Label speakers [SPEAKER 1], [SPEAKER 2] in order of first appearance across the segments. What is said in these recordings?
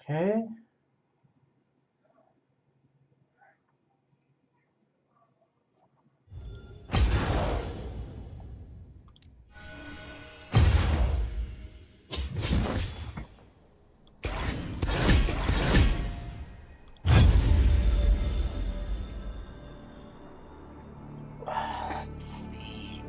[SPEAKER 1] Okay. Let's see.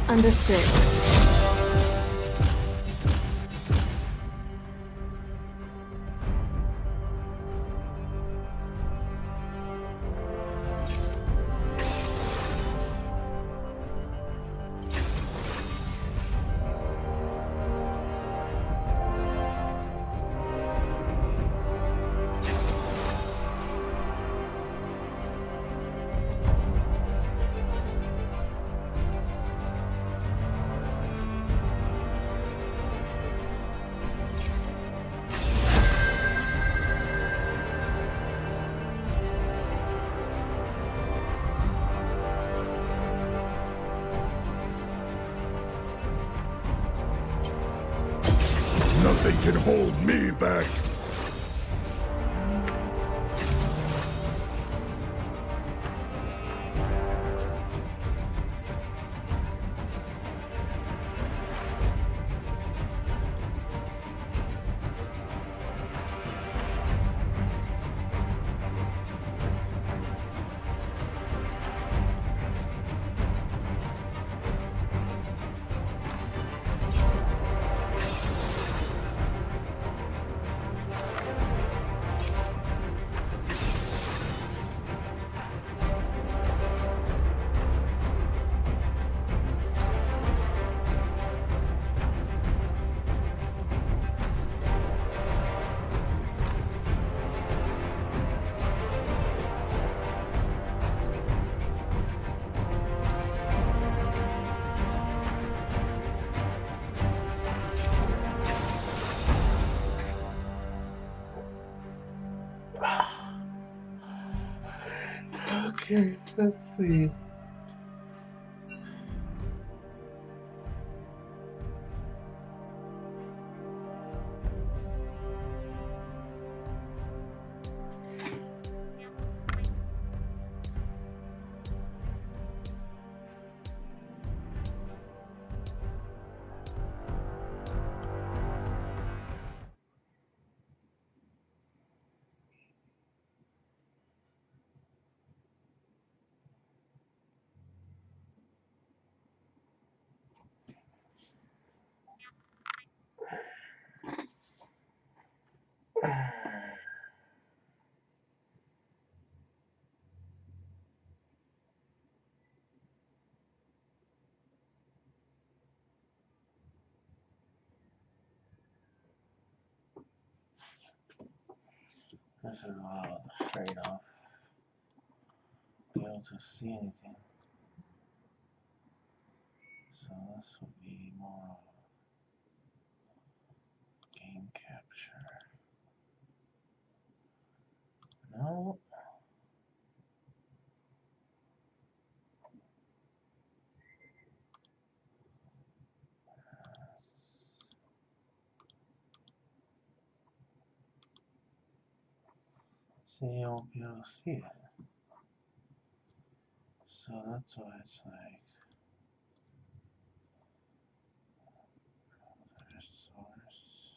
[SPEAKER 2] Understood.
[SPEAKER 3] Nothing can hold me back.
[SPEAKER 1] Okay, let's see. This is a lot straight off. Be able to see anything. So this will be more screen capture. No. So you won't be able to see it. So that's why it's like there's source.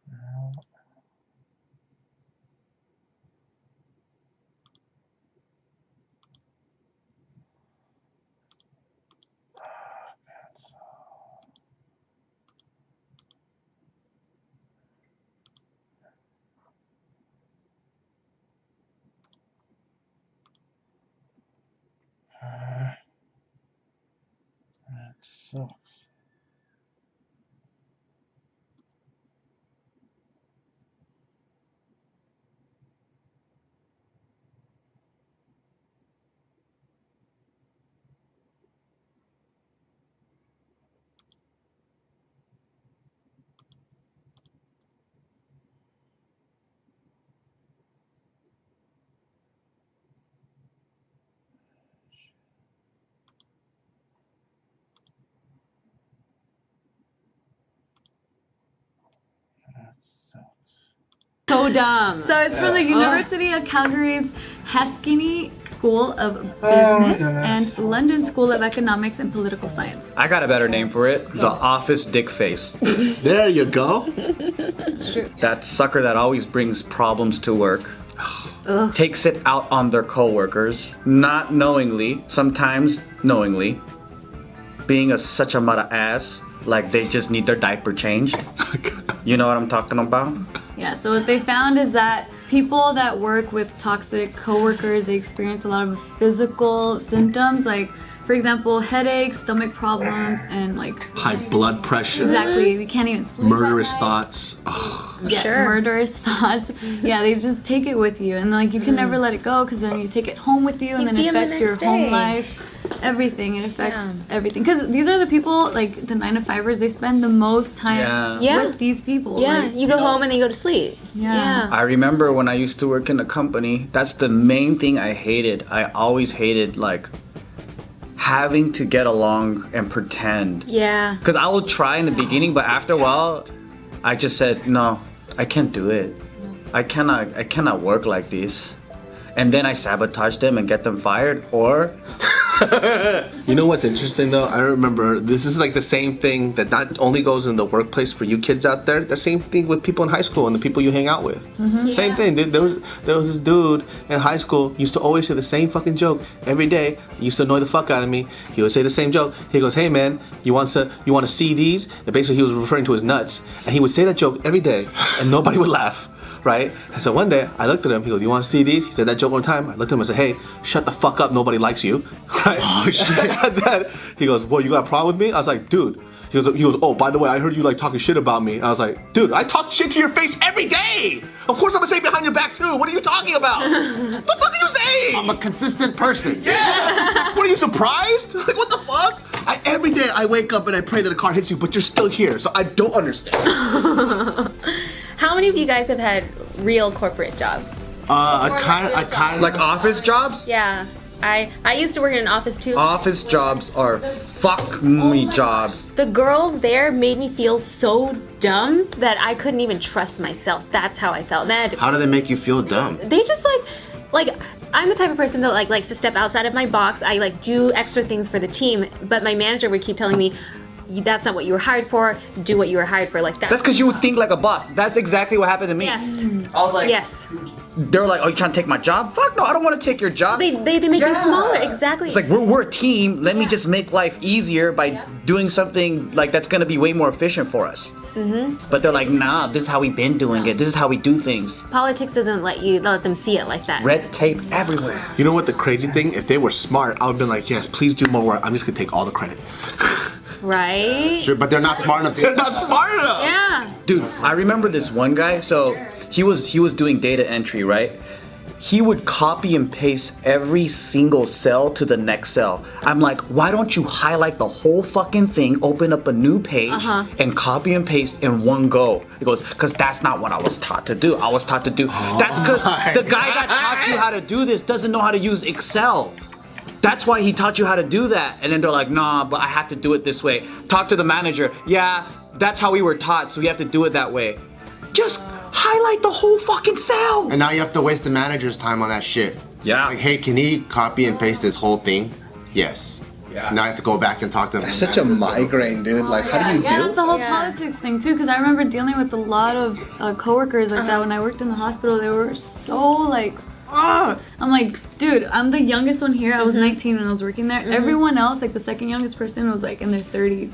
[SPEAKER 1] No. Cancel. That sucks. That sucks.
[SPEAKER 2] So dumb.
[SPEAKER 4] So it's from the University of Calgary's Haskini School of Business and London School of Economics and Political Science.
[SPEAKER 5] I got a better name for it. The Office Dick Face.
[SPEAKER 6] There you go.
[SPEAKER 5] That sucker that always brings problems to work. Takes it out on their coworkers, not knowingly, sometimes knowingly. Being such a mother ass, like they just need their diaper changed. You know what I'm talking about?
[SPEAKER 4] Yeah, so what they found is that people that work with toxic coworkers, they experience a lot of physical symptoms, like, for example, headaches, stomach problems, and like
[SPEAKER 6] High blood pressure.
[SPEAKER 4] exactly, we can't even sleep.
[SPEAKER 6] Murderous
[SPEAKER 4] at night.
[SPEAKER 6] thoughts. Ugh.
[SPEAKER 4] Yeah, murderous thoughts. Yeah, they just take it with you, and like you can never let it go because then you take it home with you, and then
[SPEAKER 2] see
[SPEAKER 4] it
[SPEAKER 2] 'em the
[SPEAKER 4] affects your
[SPEAKER 2] next
[SPEAKER 4] home
[SPEAKER 2] day.
[SPEAKER 4] life, everything. It affects everything because these are the people, like the 9-to-5ers. They spend the most time
[SPEAKER 2] Yeah.
[SPEAKER 4] with these people.
[SPEAKER 2] Yeah,
[SPEAKER 4] like,
[SPEAKER 2] you go home and then you go to sleep.
[SPEAKER 4] Yeah.
[SPEAKER 5] I remember when I used to work in a company, that's the main thing I hated. I always hated like having to get along and pretend.
[SPEAKER 2] Yeah.
[SPEAKER 5] Because I will try in the beginning, but after a while, I just said, no, I can't do it. I cannot work like this. And then I sabotage them and get them fired, or
[SPEAKER 6] You know what's interesting though? I remember this is like the same thing that not only goes in the workplace for you kids out there. The same thing with people in high school and the people you hang out with. Same thing. There was this dude in high school used to always say the same fucking joke every day. He used to annoy the fuck out of me. He would say the same joke. He goes, "Hey man, you want to see these?" And basically he was referring to his nuts. And he would say that joke every day, and nobody would laugh. Right? And so one day I looked at him, he goes, "You want to see these?" He said that joke one time. I looked at him and said, "Hey, shut the fuck up, nobody likes you." Right? Oh shit. And then he goes, "Well, you got a problem with me?" I was like, "Dude." He goes, "Oh, by the way, I heard you like talking shit about me." I was like, "Dude, I talk shit to your face every day! Of course I'm gonna say it behind your back too. What are you talking about? What the fuck are you saying?"
[SPEAKER 7] I'm a consistent person.
[SPEAKER 6] Yeah! What are you, surprised? Like, what the fuck? Every day I wake up and I pray that a car hits you, but you're still here, so I don't understand.
[SPEAKER 2] How many of you guys have had real corporate jobs?
[SPEAKER 6] I kind of
[SPEAKER 5] like office jobs.
[SPEAKER 2] Yeah. I used to work in an office too.
[SPEAKER 5] Office jobs are fuck me jobs.
[SPEAKER 2] The girls there made me feel so dumb that I couldn't even trust myself. That's how I felt. Then
[SPEAKER 7] How do they make you feel dumb?
[SPEAKER 2] they just like I'm the type of person that likes to step outside of my box. I do extra things for the team, but my manager would keep telling me, "That's not what you were hired for. Do what you were hired for." Like that.
[SPEAKER 5] That's because you would think like a boss. That's exactly what happened to me.
[SPEAKER 2] Yes.
[SPEAKER 5] I was like,
[SPEAKER 2] Yes.
[SPEAKER 5] They were like, "Oh, you trying to take my job? Fuck no, I don't want to take your job."
[SPEAKER 2] They make you smaller. Exactly.
[SPEAKER 5] It's like we're a team. Let me just make life easier by doing something like that's gonna be way more efficient for us. But they're like, "Nah, this is how we've been doing it. This is how we do things."
[SPEAKER 2] Politics doesn't let them see it like that.
[SPEAKER 5] Red tape everywhere.
[SPEAKER 6] You know what the crazy thing? If they were smart, I would have been like, "Yes, please do more work. I'm just gonna take all the credit."
[SPEAKER 2] Right?
[SPEAKER 6] Sure, but they're not smart enough. They're not smart enough.
[SPEAKER 2] Yeah.
[SPEAKER 5] Dude, I remember this one guy. So he was doing data entry, right? He would copy and paste every single cell to the next cell. I'm like, why don't you highlight the whole fucking thing, open up a new page, and copy and paste in one go? He goes, because that's not what I was taught to do. I was taught to do. That's because the guy that taught you how to do this doesn't know how to use Excel. That's why he taught you how to do that. And then they're like, nah, but I have to do it this way. Talk to the manager. Yeah, that's how we were taught, so we have to do it that way. Just highlight the whole fucking cell.
[SPEAKER 6] And now you have to waste the manager's time on that shit.
[SPEAKER 5] Yeah.
[SPEAKER 6] Like, hey, can he copy and paste this whole thing? Yes.
[SPEAKER 5] Yeah.
[SPEAKER 6] Now I have to go back and talk to him.
[SPEAKER 8] That's such a migraine, dude. Like, how do you
[SPEAKER 4] Yeah,
[SPEAKER 8] deal?
[SPEAKER 4] that's the whole politics thing too. Because I remember dealing with a lot of coworkers like that when I worked in the hospital. They were so like, ugh. I'm like, dude, I'm the youngest one here. I was 19 when I was working there. Everyone else, like the second youngest person, was like in their 30s.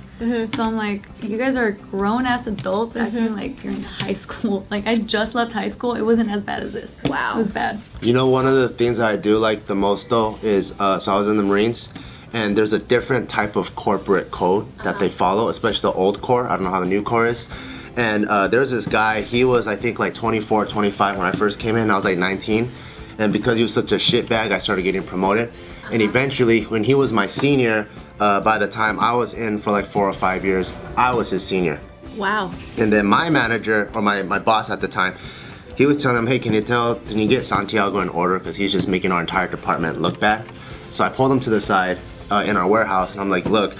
[SPEAKER 4] So I'm like, you guys are grown ass adults acting like you're in high school. Like I just left high school. It wasn't as bad as this.
[SPEAKER 2] Wow.
[SPEAKER 4] It was bad.
[SPEAKER 6] You know, one of the things that I do like the most though is, so I was in the Marines, and there's a different type of corporate code that they follow, especially the old Corps. I don't know how the new Corps is. And there's this guy, he was I think like 24, 25 when I first came in. I was like 19. And because he was such a shitbag, I started getting promoted. And eventually, when he was my senior, by the time I was in for like 4 or 5 years, I was his senior.
[SPEAKER 2] Wow.
[SPEAKER 6] And then my manager, or my boss at the time, he was telling him, hey, can you get Santiago in order? Because he's just making our entire department look bad. So I pulled him to the side in our warehouse, and I'm like, look,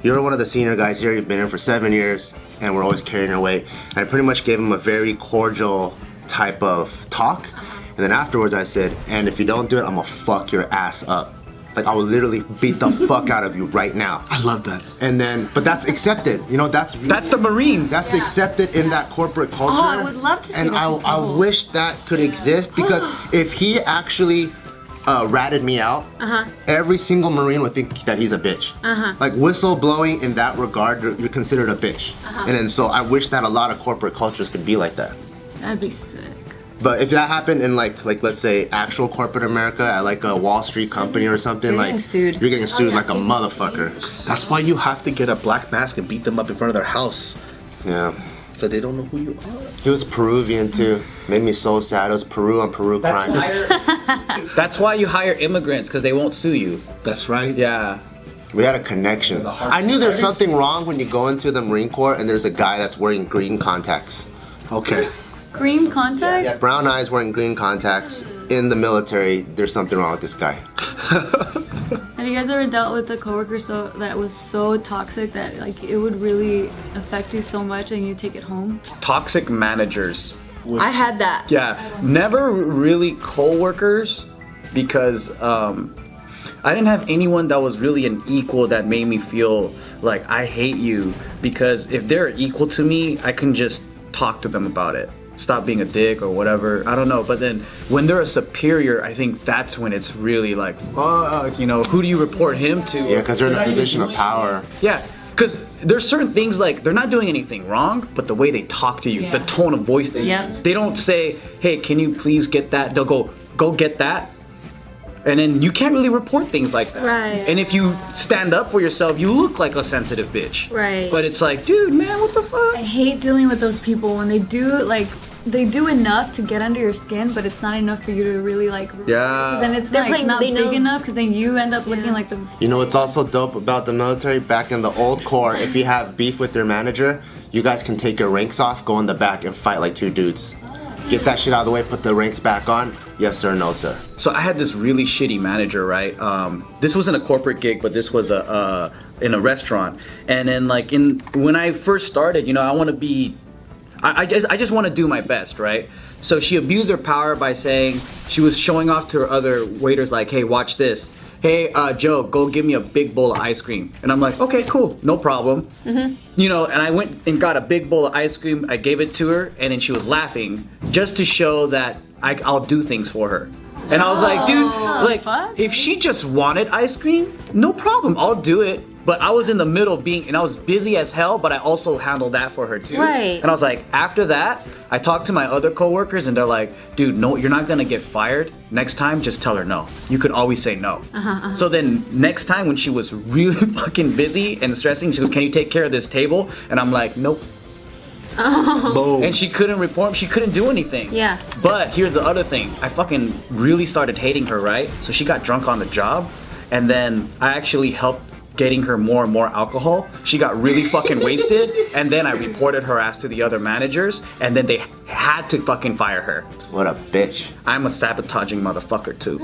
[SPEAKER 6] you're one of the senior guys here. You've been here for 7 years, and we're always carrying your weight. And I pretty much gave him a very cordial type of talk. And then afterwards I said, and if you don't do it, I'm gonna fuck your ass up. Like I will literally beat the fuck out of you right now.
[SPEAKER 8] I love that.
[SPEAKER 6] And then, but that's accepted. You know, that's
[SPEAKER 5] the Marines.
[SPEAKER 6] That's accepted in that corporate culture.
[SPEAKER 4] Oh, I would love to see
[SPEAKER 6] And
[SPEAKER 4] that
[SPEAKER 6] I
[SPEAKER 4] people.
[SPEAKER 6] wish that could exist because if he actually ratted me out, every single Marine would think that he's a bitch. Like whistle blowing in that regard, you're considered a bitch. And then so I wish that a lot of corporate cultures could be like that.
[SPEAKER 4] That'd be sick.
[SPEAKER 6] But if that happened in like let's say actual corporate America at like a Wall Street company or something,
[SPEAKER 2] You're getting sued.
[SPEAKER 6] you're getting sued like a motherfucker.
[SPEAKER 8] That's why you have to get a black mask and beat them up in front of their house,
[SPEAKER 6] Yeah.
[SPEAKER 8] so they don't know who you are.
[SPEAKER 6] He was Peruvian too. Made me so sad. It was Peru on Peru crime.
[SPEAKER 5] That's why you hire immigrants, because they won't sue you.
[SPEAKER 8] That's right.
[SPEAKER 5] Yeah.
[SPEAKER 6] We had a connection. I knew there's something wrong when you go into the Marine Corps and there's a guy that's wearing green contacts.
[SPEAKER 8] Okay.
[SPEAKER 4] Green contact?
[SPEAKER 6] Brown eyes wearing green contacts in the military. There's something wrong with this guy.
[SPEAKER 4] Have you guys ever dealt with a coworker that was so toxic that like it would really affect you so much and you take it home?
[SPEAKER 5] Toxic managers.
[SPEAKER 2] I had that.
[SPEAKER 5] Yeah. Never really co-workers, because I didn't have anyone that was really an equal that made me feel like I hate you, because if they're equal to me, I can just talk to them about it. Stop being a dick or whatever. I don't know. But then when they're a superior, I think that's when it's really like, fuck, you know, who do you report him to?
[SPEAKER 6] Yeah, because they're in a position of power.
[SPEAKER 5] Yeah, because there's certain things like they're not doing anything wrong, but the way they talk to you, the tone of voice, they don't say, hey, can you please get that? They'll go get that. And then you can't really report things like that.
[SPEAKER 2] Right.
[SPEAKER 5] And if you stand up for yourself, you look like a sensitive bitch.
[SPEAKER 2] Right.
[SPEAKER 5] But it's like, dude, man, what the fuck?
[SPEAKER 4] I hate dealing with those people when they do enough to get under your skin, but it's not enough for you to really like.
[SPEAKER 5] Yeah.
[SPEAKER 4] Then it's
[SPEAKER 2] They're
[SPEAKER 4] like
[SPEAKER 2] playing-
[SPEAKER 4] not
[SPEAKER 2] they know-
[SPEAKER 4] big enough because then you end up looking like the.
[SPEAKER 6] You know what's also dope about the military? Back in the old Corps, if you have beef with your manager, you guys can take your ranks off, go in the back, and fight like two dudes. Get that shit out of the way, put the ranks back on. Yes sir, no sir.
[SPEAKER 5] So I had this really shitty manager, right? This wasn't a corporate gig, but this was in a restaurant. And then like when I first started, you know, I want to be, I just want to do my best, right? So she abused her power by saying, she was showing off to her other waiters like, hey, watch this. Hey, Joe, go give me a big bowl of ice cream. And I'm like, okay, cool, no problem. You know, and I went and got a big bowl of ice cream. I gave it to her, and then she was laughing just to show that I'll do things for her. And I was like, dude, like, if she just wanted ice cream, no problem, I'll do it. But I was in the middle and I was busy as hell, but I also handled that for her too.
[SPEAKER 2] Right.
[SPEAKER 5] And I was like, after that, I talked to my other coworkers and they're like, dude, no, you're not gonna get fired. Next time, just tell her no. You could always say no. So then next time when she was really fucking busy and stressing, she goes, can you take care of this table? And I'm like, nope.
[SPEAKER 6] Boom.
[SPEAKER 5] And she couldn't report, she couldn't do anything.
[SPEAKER 2] Yeah.
[SPEAKER 5] But here's the other thing. I fucking really started hating her, right? So she got drunk on the job, and then I actually helped getting her more and more alcohol. She got really fucking wasted, and then I reported her ass to the other managers, and then they had to fucking fire her.
[SPEAKER 7] What a bitch.
[SPEAKER 5] I'm a sabotaging motherfucker too.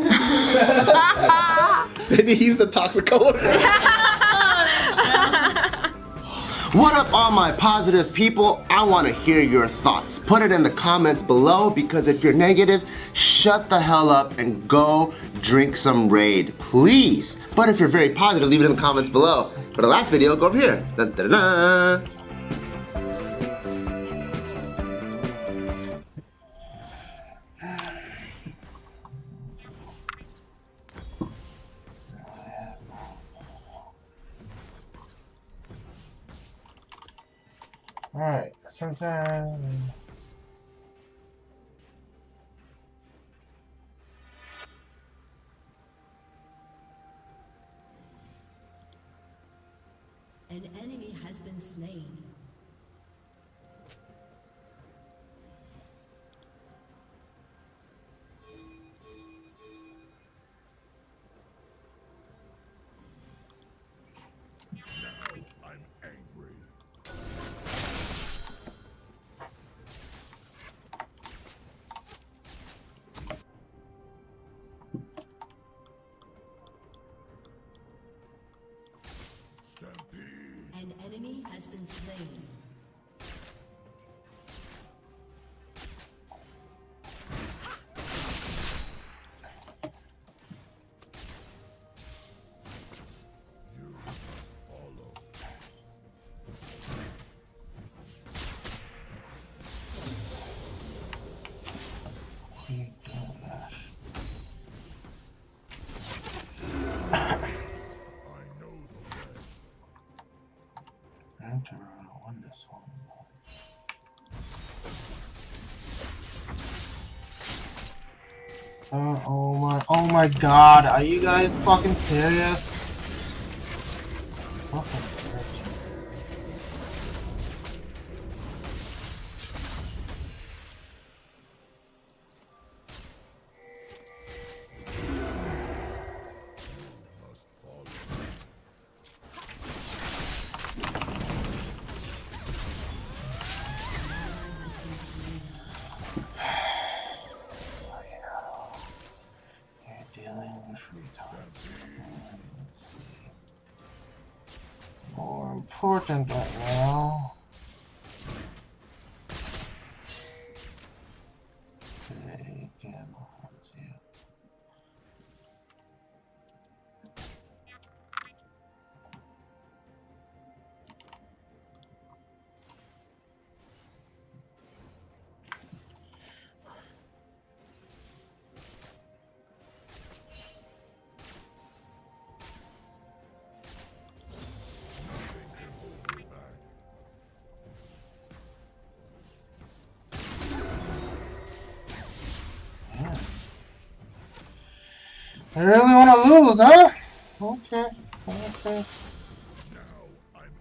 [SPEAKER 6] He's the toxic coworker.
[SPEAKER 7] What up, all my positive people? I want to hear your thoughts. Put it in the comments below, because if you're negative, shut the hell up and go drink some Raid, please. But if you're very positive, leave it in the comments below. For the last video, go over here. Dun, dun, dun, dun.
[SPEAKER 1] Alright, sometime.
[SPEAKER 9] An enemy has been slain.
[SPEAKER 3] I'm angry. Stampede.
[SPEAKER 9] An enemy has been slain.
[SPEAKER 3] You must follow.
[SPEAKER 1] What are you doing, Ash?
[SPEAKER 3] I know the way.
[SPEAKER 1] I'm trying to win this one. Oh my god, are you guys fucking serious? Fucking bitch.
[SPEAKER 3] Must follow.
[SPEAKER 1] So yeah, you're dealing with retards. Let's see. More important right now. Okay, gamma. Let's see. I really want to lose, huh? Okay, okay.
[SPEAKER 3] Now I'm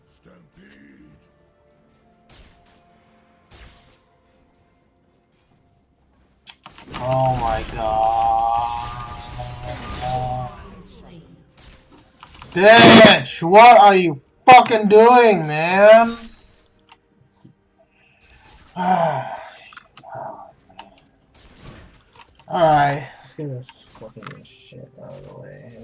[SPEAKER 3] Stampede.
[SPEAKER 1] Oh my god.
[SPEAKER 9] Slain.
[SPEAKER 1] Bitch, what are you fucking doing, man? Alright, let's get this fucking shit out of the way.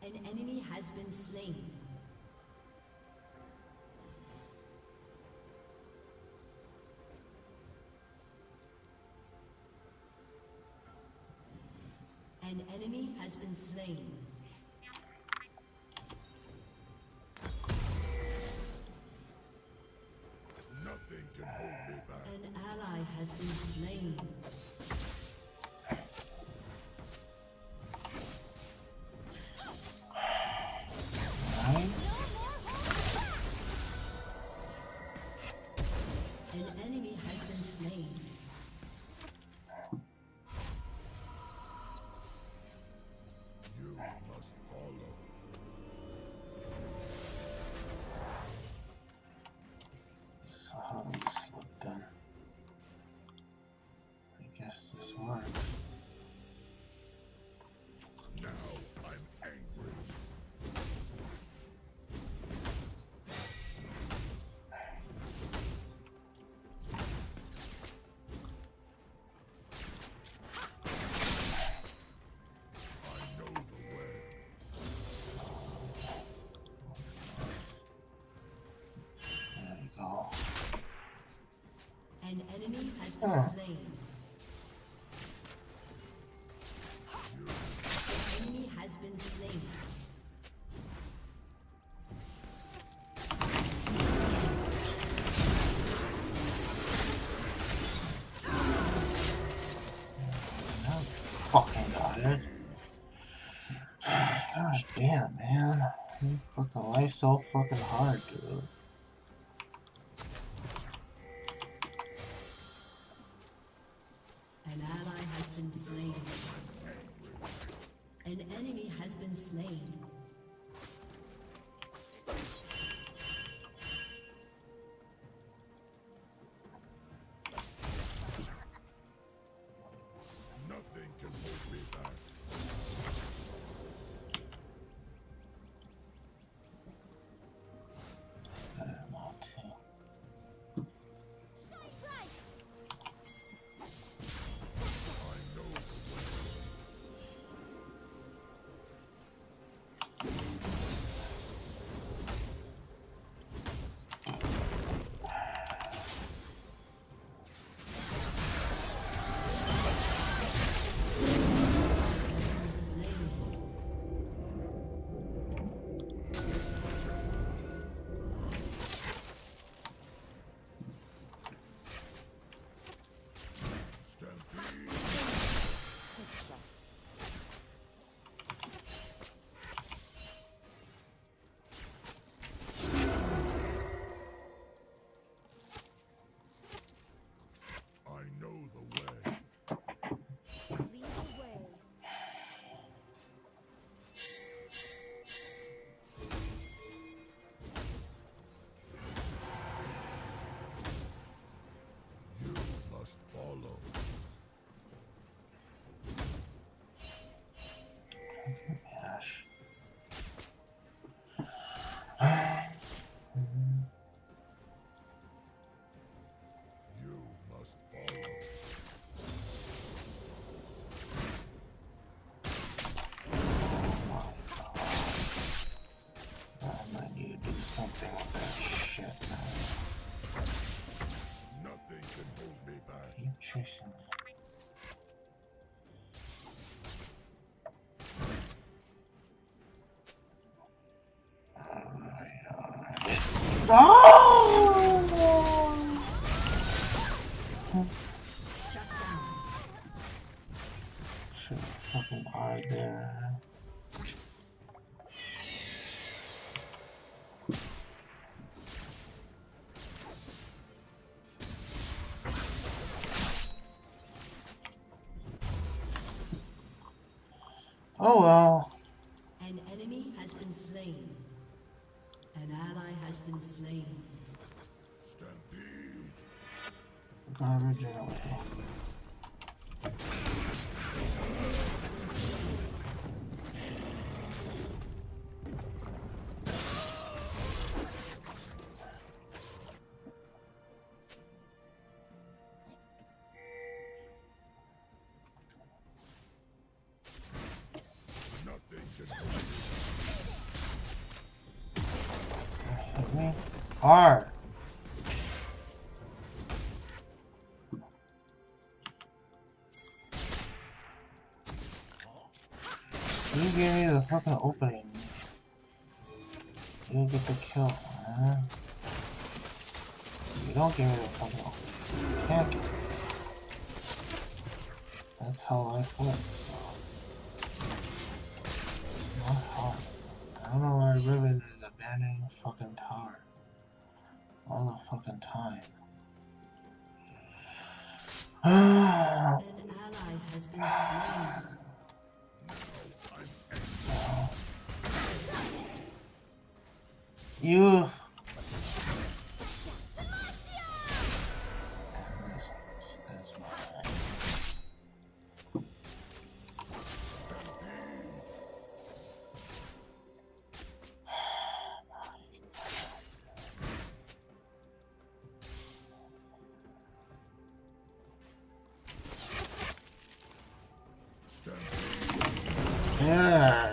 [SPEAKER 9] An enemy has been slain. has been slain.
[SPEAKER 3] Nothing can hold me back.
[SPEAKER 9] An ally has been slain. An enemy has been slain.
[SPEAKER 3] You must follow.
[SPEAKER 1] So how do we slip then? I guess this works.
[SPEAKER 3] Now I'm angry. I know the way.
[SPEAKER 1] There we go.
[SPEAKER 9] An enemy has been slain. An enemy has been slain.
[SPEAKER 1] Fucking got it. Gosh damn, man. You fucking life's so fucking hard, dude.
[SPEAKER 9] An ally has been slain. An enemy has been slain.
[SPEAKER 3] Nothing can hold me back.
[SPEAKER 1] I don't know, too.
[SPEAKER 3] I know the way. Stampede. I know the way. You must follow.
[SPEAKER 1] Ash.
[SPEAKER 3] You must follow.
[SPEAKER 1] I might need to do something with that shit, man.
[SPEAKER 3] Nothing can hold me back.
[SPEAKER 1] Keep chasing me. Should have fucking died there. Oh well.
[SPEAKER 9] An enemy has been slain. An ally has been slain.
[SPEAKER 3] Stampede.
[SPEAKER 1] Garbage anyway.
[SPEAKER 3] Nothing can hold me
[SPEAKER 1] Hit me hard. fucking opening. You get the kill, man. You don't give me the fucking opening. You can't get it. That's how life works. Not hard. I don't know why Riven is abandoning the fucking tower. All the fucking time.
[SPEAKER 9] An ally has been slain.
[SPEAKER 1] You.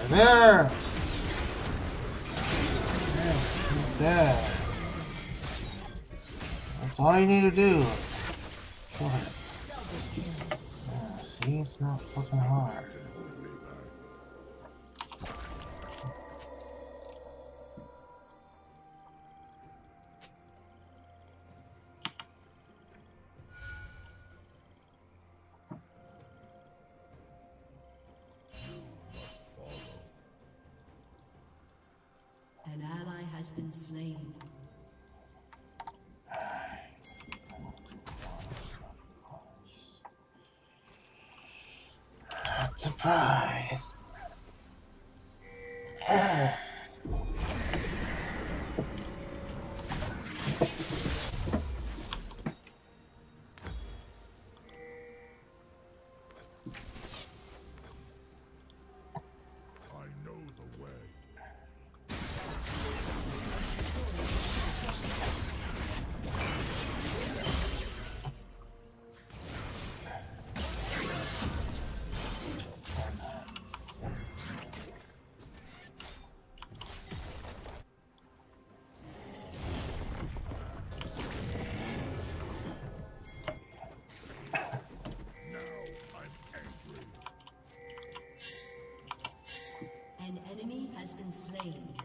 [SPEAKER 1] There. He's dead. That's all you need to do. Kill him. Yeah, see, it's not fucking hard.
[SPEAKER 9] An ally has been slain.
[SPEAKER 1] Surprise!
[SPEAKER 3] I know the way.
[SPEAKER 9] An enemy has been slain.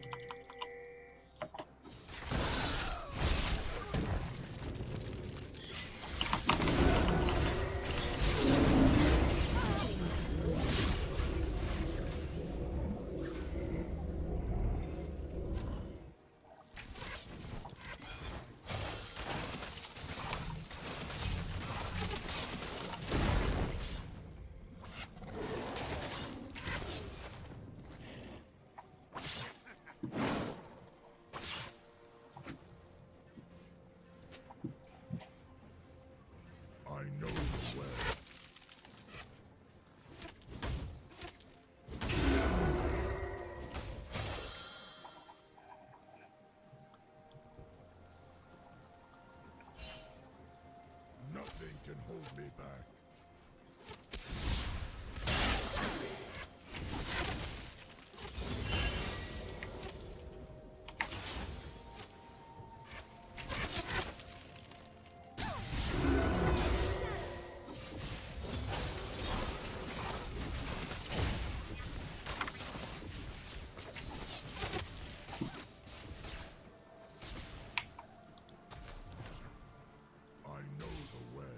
[SPEAKER 3] I know the way. Nothing can hold me back. I know the way.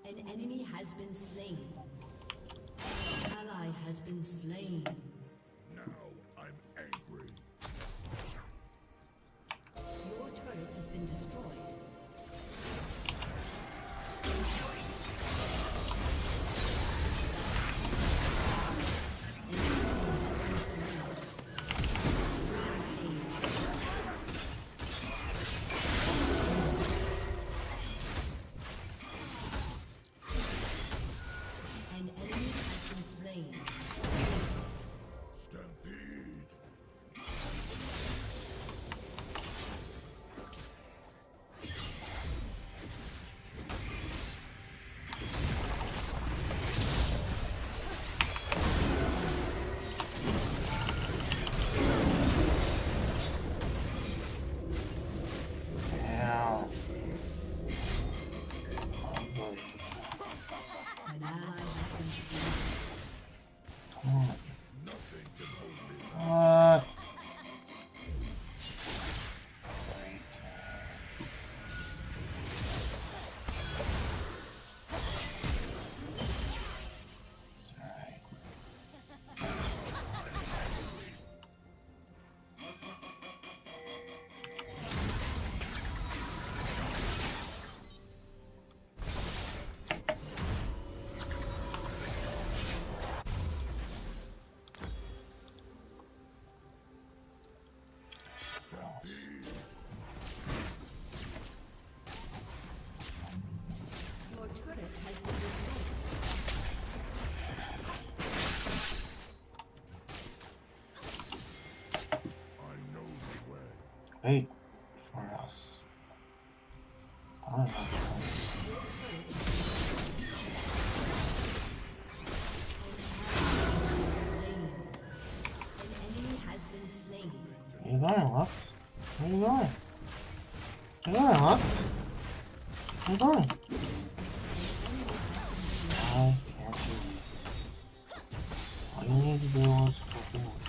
[SPEAKER 9] An enemy has been slain. An ally has been slain.
[SPEAKER 3] Now I'm angry.
[SPEAKER 9] Your turret has been destroyed. An enemy has been slain.
[SPEAKER 1] bait for us. I don't know. Where you going, Lux? Where you going? Where you going, Lux? Where you going? Why can't you? All you need to do is fucking wait.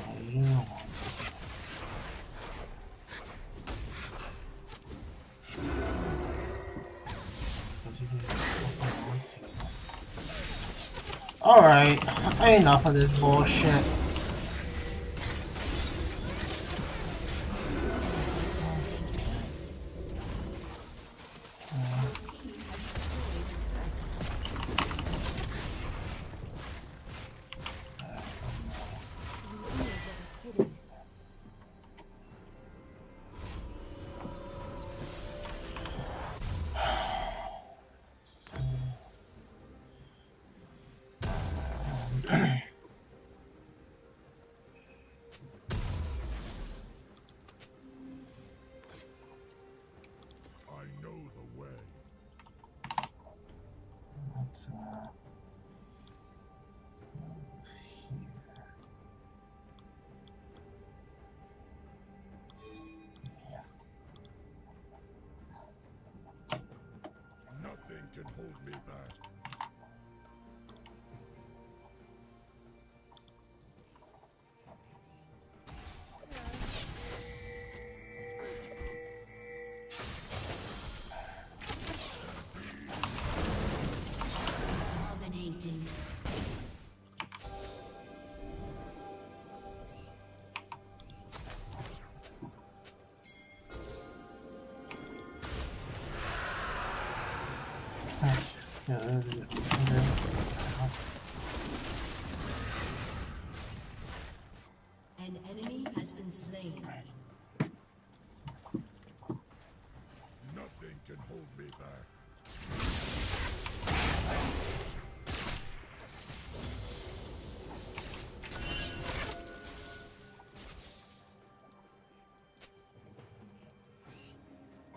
[SPEAKER 1] All you don't want to. Alright, enough of this bullshit.
[SPEAKER 3] Nothing can hold me back.
[SPEAKER 9] Dominating. An enemy has been slain.
[SPEAKER 3] Nothing can hold me back.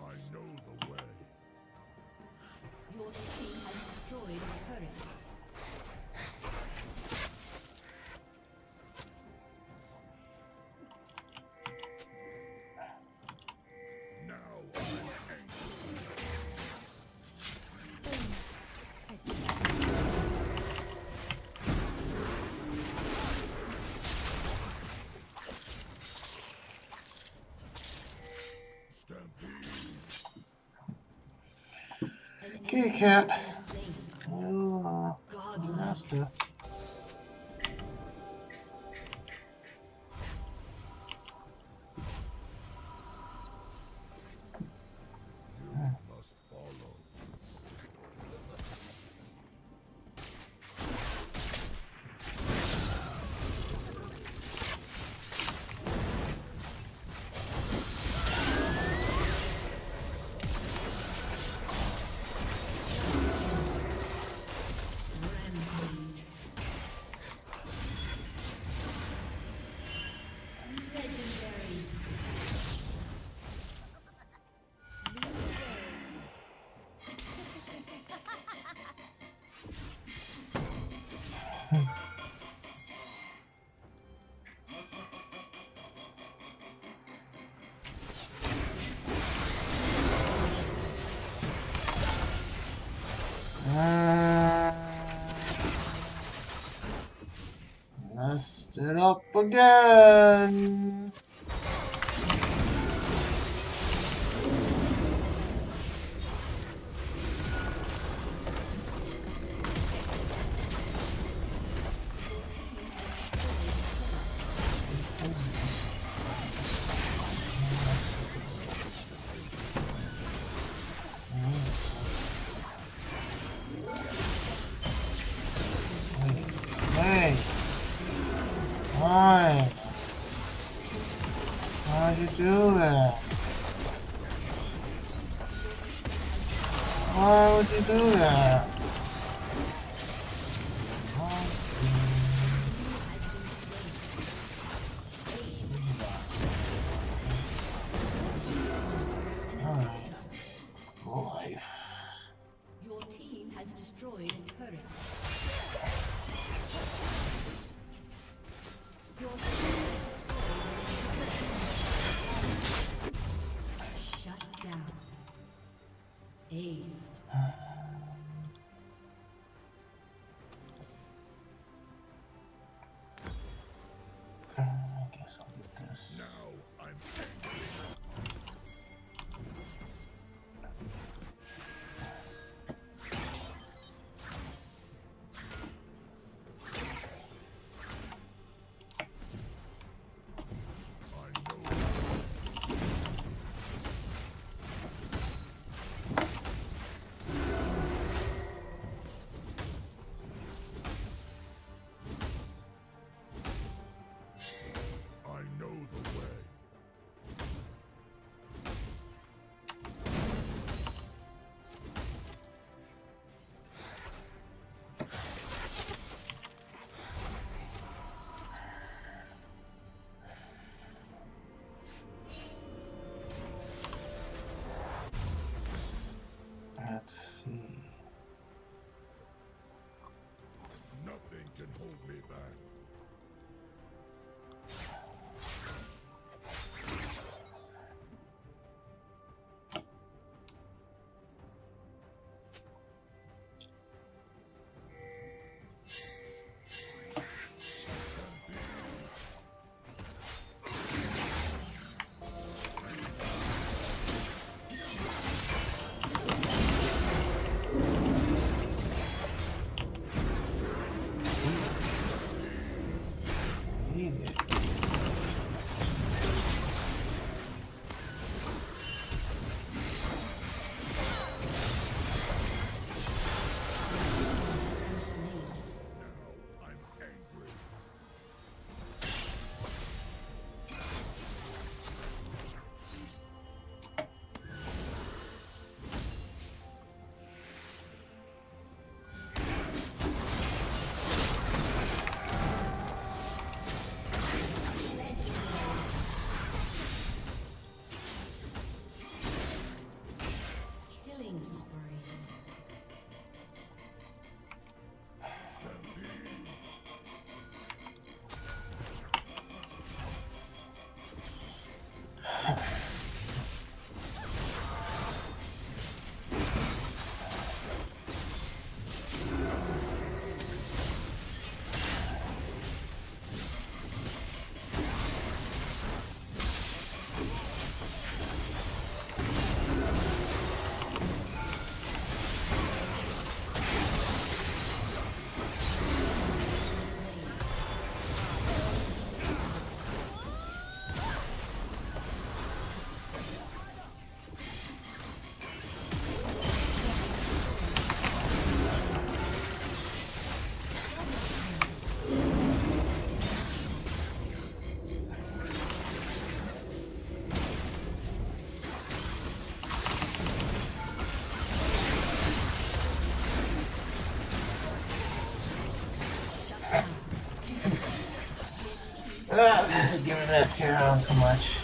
[SPEAKER 3] I know the way.
[SPEAKER 9] Your team has destroyed a turret.
[SPEAKER 3] Now I'm angry. Stampede.
[SPEAKER 1] Okay, cat. You, master.
[SPEAKER 3] You must follow.
[SPEAKER 9] Rampage. Legendary.
[SPEAKER 1] Messed it up again. Hey. Why? Why'd you do that? Why would you do that?
[SPEAKER 9] has destroyed a turret. Your team has destroyed a turret. Shut down. Aced.
[SPEAKER 1] I guess I'll get this.
[SPEAKER 3] Now I'm angry. I know the way.
[SPEAKER 1] Let's see.
[SPEAKER 3] Nothing can hold me back.
[SPEAKER 1] Idiot.
[SPEAKER 3] Now I'm angry.
[SPEAKER 9] Killing spree.
[SPEAKER 3] Stampede.
[SPEAKER 1] This is giving that zero too much.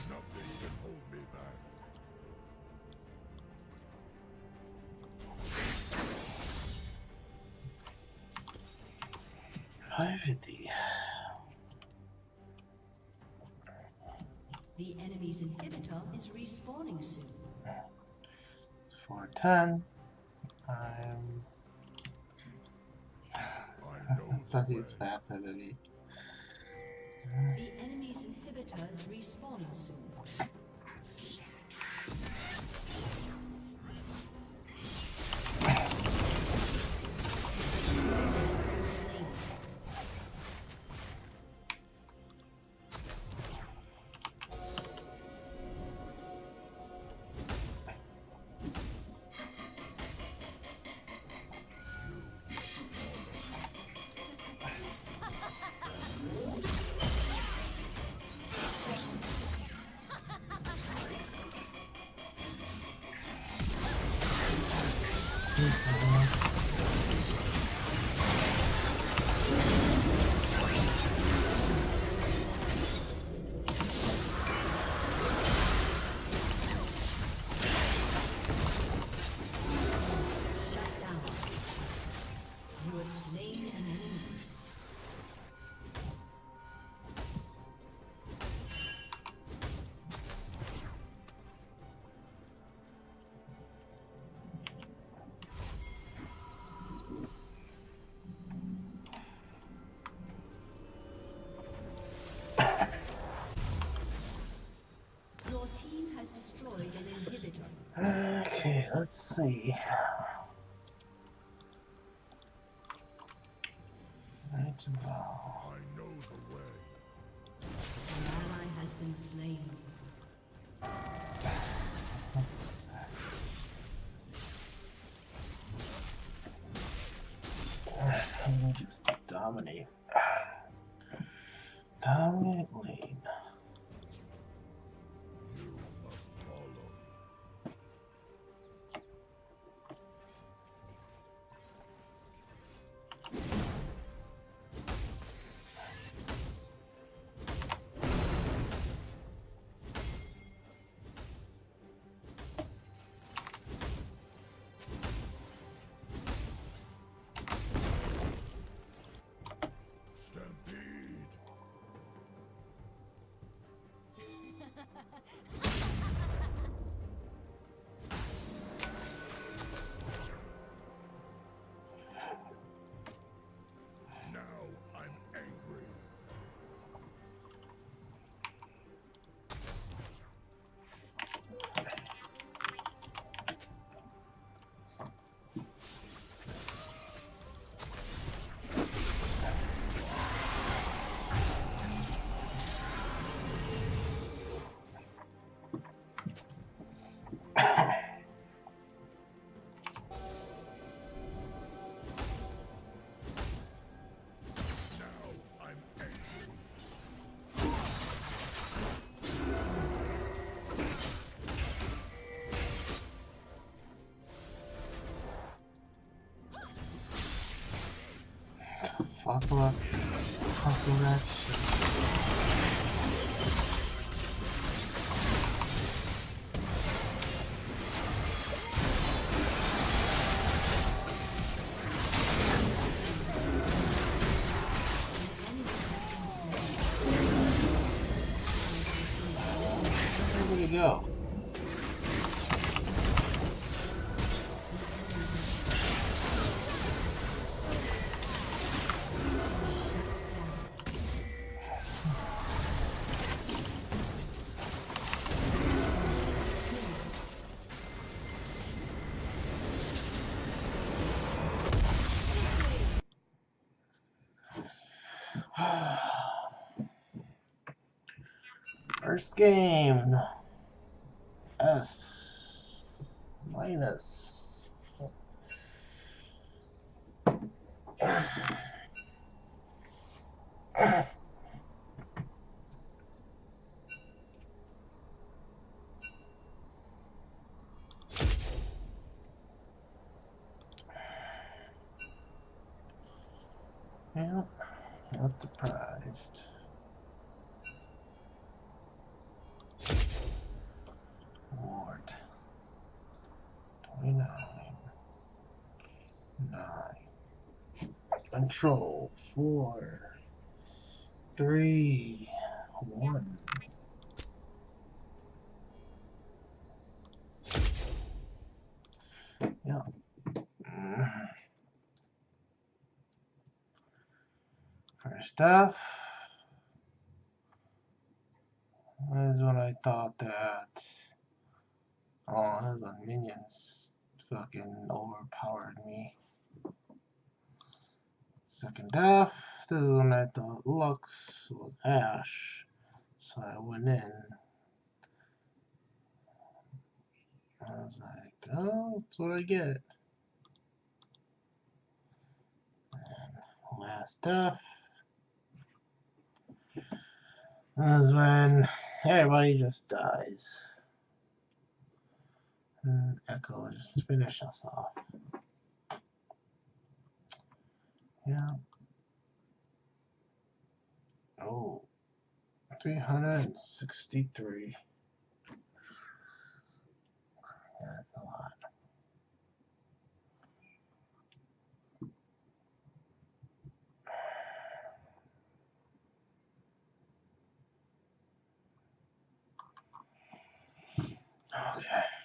[SPEAKER 3] Nothing can hold me back.
[SPEAKER 1] Privacy.
[SPEAKER 9] The enemy's inhibitor is respawning soon.
[SPEAKER 1] 410. I'm.
[SPEAKER 3] I know the
[SPEAKER 1] So he's
[SPEAKER 3] way.
[SPEAKER 1] faster than me.
[SPEAKER 9] The enemy's inhibitor is respawning soon. You have slain an enemy. Your team has destroyed an inhibitor.
[SPEAKER 1] Okay, let's see. Right about.
[SPEAKER 3] I know the way.
[SPEAKER 9] An ally has been slain.
[SPEAKER 1] Let me just dominate. Dominate lane.
[SPEAKER 3] You must follow. Stampede. Now I'm angry. Now I'm angry.
[SPEAKER 1] Fuck that. Fuck that shit. Where did it go? First game. S minus. Yeah, not surprised. Ward. 29. 9. Control. 4. 3. 1. Yeah. First off, is when I thought that. Oh, that's when minions fucking overpowered me. Second off, this is when I thought Lux was Ash. So I went in. I was like, oh, that's what I get. And last off, is when everybody just dies. And Echo just finish us off. Yeah. Oh. 363. Yeah, that's a lot. Okay.